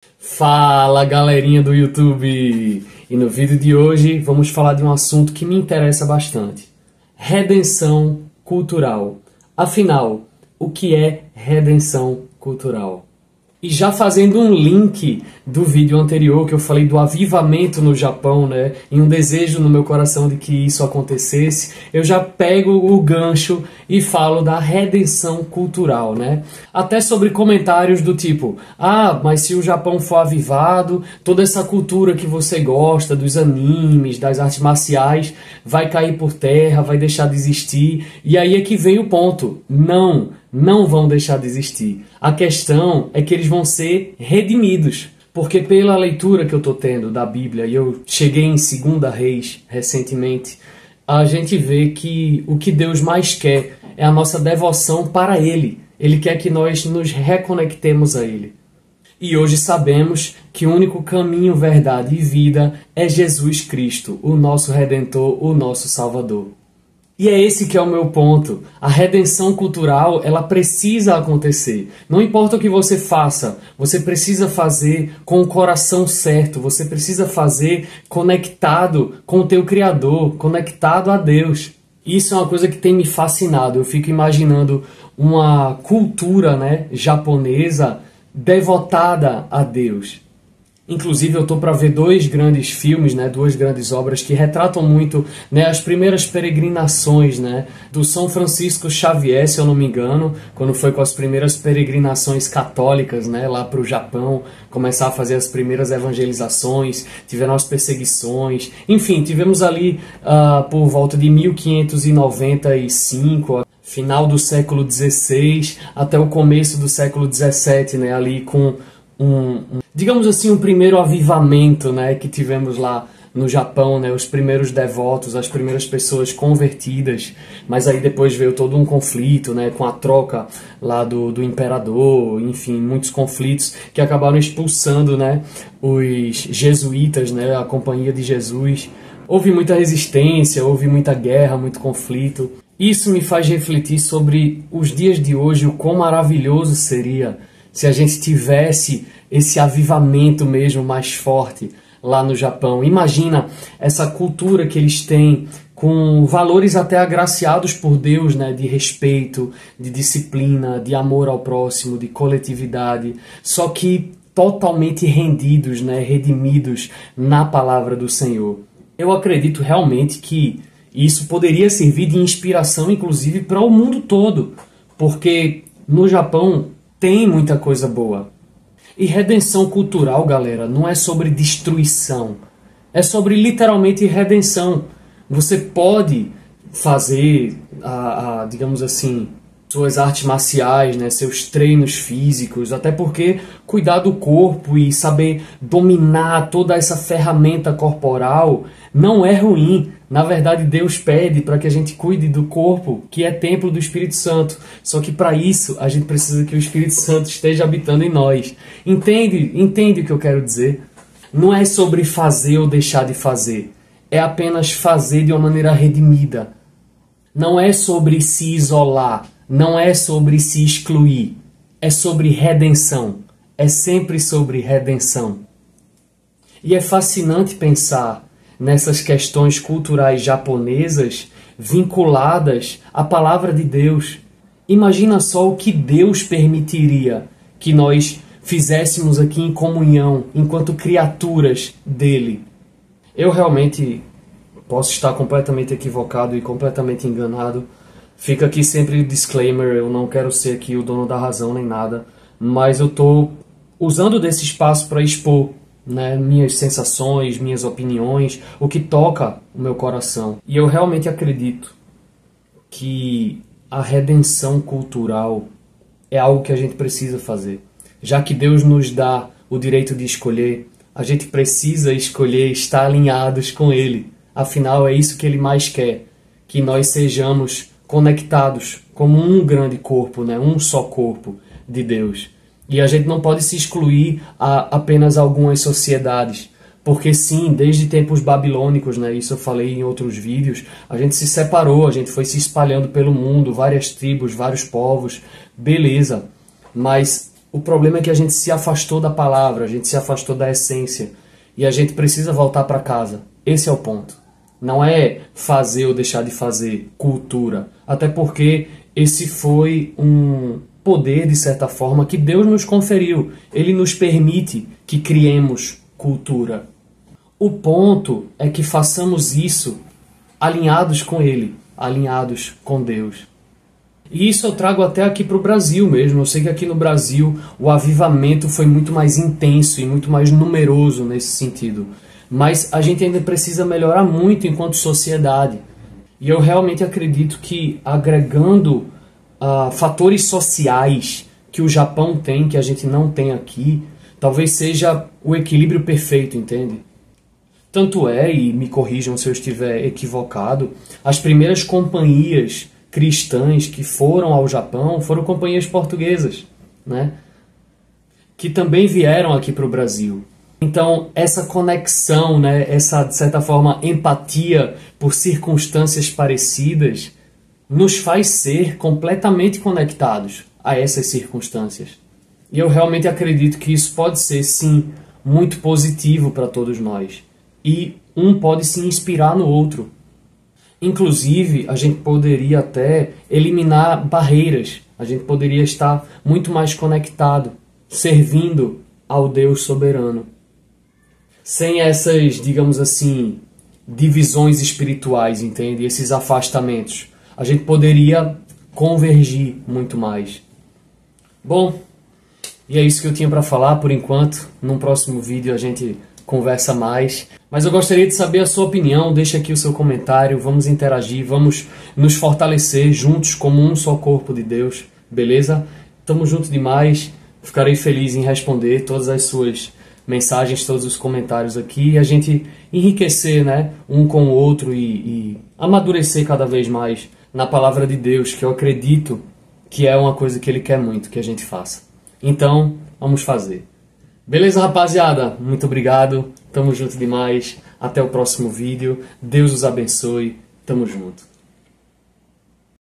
Fala, galerinha do YouTube! E no vídeo de hoje vamos falar de um assunto que me interessa bastante: redenção cultural. Afinal, o que é redenção cultural? E já fazendo um link do vídeo anterior que eu falei do avivamento no Japão, né, e um desejo no meu coração de que isso acontecesse, eu já pego o gancho e falo da redenção cultural, né? Até sobre comentários do tipo: mas se o Japão for avivado, toda essa cultura que você gosta, dos animes, das artes marciais, vai cair por terra, vai deixar de existir. E aí é que vem o ponto: não vão deixar de existir. A questão é que eles vão ser redimidos. Porque pela leitura que eu estou tendo da Bíblia, e eu cheguei em 2 Reis recentemente, a gente vê que o que Deus mais quer é a nossa devoção para Ele. Ele quer que nós nos reconectemos a Ele. E hoje sabemos que o único caminho, verdade e vida é Jesus Cristo, o nosso Redentor, o nosso Salvador. E é esse que é o meu ponto. A redenção cultural, ela precisa acontecer. Não importa o que você faça, você precisa fazer com o coração certo, você precisa fazer conectado com o teu Criador, conectado a Deus. Isso é uma coisa que tem me fascinado. Eu fico imaginando uma cultura, né, japonesa devotada a Deus. Inclusive eu estou para ver 2 grandes filmes, né, 2 grandes obras que retratam muito, né, as primeiras peregrinações, né, do São Francisco Xavier, se eu não me engano, quando foi com as primeiras peregrinações católicas, né, lá para o Japão, começar a fazer as primeiras evangelizações, tiveram as perseguições, enfim, tivemos ali por volta de 1595, final do século XVI até o começo do século XVII, né, ali com digamos assim, um primeiro avivamento, né, que tivemos lá no Japão, né, os primeiros devotos, as primeiras pessoas convertidas, mas aí depois veio todo um conflito, né, com a troca lá do imperador, enfim, muitos conflitos que acabaram expulsando, né, os jesuítas, né, a Companhia de Jesus. Houve muita resistência, houve muita guerra, muito conflito. Isso me faz refletir sobre os dias de hoje, o quão maravilhoso seria se a gente tivesse esse avivamento mesmo mais forte lá no Japão. Imagina essa cultura que eles têm, com valores até agraciados por Deus, né, de respeito, de disciplina, de amor ao próximo, de coletividade, só que totalmente rendidos, né, redimidos na palavra do Senhor. Eu acredito realmente que isso poderia servir de inspiração, inclusive, para o mundo todo, porque no Japão tem muita coisa boa. E redenção cultural, galera, não é sobre destruição. É sobre literalmente redenção. Você pode fazer, digamos assim, suas artes marciais, né, seus treinos físicos, até porque cuidar do corpo e saber dominar toda essa ferramenta corporal não é ruim. Na verdade, Deus pede para que a gente cuide do corpo, que é templo do Espírito Santo. Só que para isso, a gente precisa que o Espírito Santo esteja habitando em nós. Entende o que eu quero dizer? Não é sobre fazer ou deixar de fazer. É apenas fazer de uma maneira redimida. Não é sobre se isolar. Não é sobre se excluir. É sobre redenção. É sempre sobre redenção. E é fascinante pensar nessas questões culturais japonesas vinculadas à palavra de Deus. Imagina só o que Deus permitiria que nós fizéssemos aqui em comunhão, enquanto criaturas dele. Eu realmente posso estar completamente equivocado e completamente enganado. Fica aqui sempre o disclaimer, eu não quero ser aqui o dono da razão nem nada, mas eu estou usando desse espaço para expor, né, minhas sensações, minhas opiniões, o que toca o meu coração. E eu realmente acredito que a redenção cultural é algo que a gente precisa fazer. Já que Deus nos dá o direito de escolher, a gente precisa escolher estar alinhados com Ele. Afinal, é isso que Ele mais quer, que nós sejamos conectados como um grande corpo, né, um só corpo de Deus. E a gente não pode se excluir a apenas algumas sociedades. Porque sim, desde tempos babilônicos, né, isso eu falei em outros vídeos, a gente se separou, a gente foi se espalhando pelo mundo, várias tribos, vários povos, beleza. Mas O problema é que a gente se afastou da palavra, a gente se afastou da essência. E a gente precisa voltar para casa. Esse é o ponto. Não é fazer ou deixar de fazer cultura. Até porque esse foi um poder, de certa forma, que Deus nos conferiu. Ele nos permite que criemos cultura. O ponto é que façamos isso alinhados com Ele, alinhados com Deus. E isso eu trago até aqui para o Brasil mesmo. Eu sei que aqui no Brasil o avivamento foi muito mais intenso e muito mais numeroso nesse sentido. Mas a gente ainda precisa melhorar muito enquanto sociedade. E eu realmente acredito que agregando fatores sociais que o Japão tem, que a gente não tem aqui, talvez seja o equilíbrio perfeito, entende? Tanto é, e me corrijam se eu estiver equivocado, as primeiras companhias cristãs que foram ao Japão foram companhias portuguesas, né? Que também vieram aqui para o Brasil. Então, essa conexão, né, essa, de certa forma, empatia por circunstâncias parecidas, nos faz ser completamente conectados a essas circunstâncias. E eu realmente acredito que isso pode ser, sim, muito positivo para todos nós. E um pode se inspirar no outro. Inclusive, a gente poderia até eliminar barreiras. A gente poderia estar muito mais conectado, servindo ao Deus soberano. Sem essas, digamos assim, divisões espirituais, entende? Esses afastamentos. A gente poderia convergir muito mais. Bom, e é isso que eu tinha para falar por enquanto. Num próximo vídeo a gente conversa mais. Mas eu gostaria de saber a sua opinião. Deixa aqui o seu comentário. Vamos interagir. Vamos nos fortalecer juntos como um só corpo de Deus. Beleza? Tamo junto demais. Ficarei feliz em responder todas as suas mensagens, todos os comentários aqui. E a gente enriquecer, né, um com o outro e amadurecer cada vez mais na palavra de Deus, que eu acredito que é uma coisa que Ele quer muito que a gente faça. Então, vamos fazer. Beleza, rapaziada? Muito obrigado. Tamo junto demais. Até o próximo vídeo. Deus os abençoe. Tamo junto.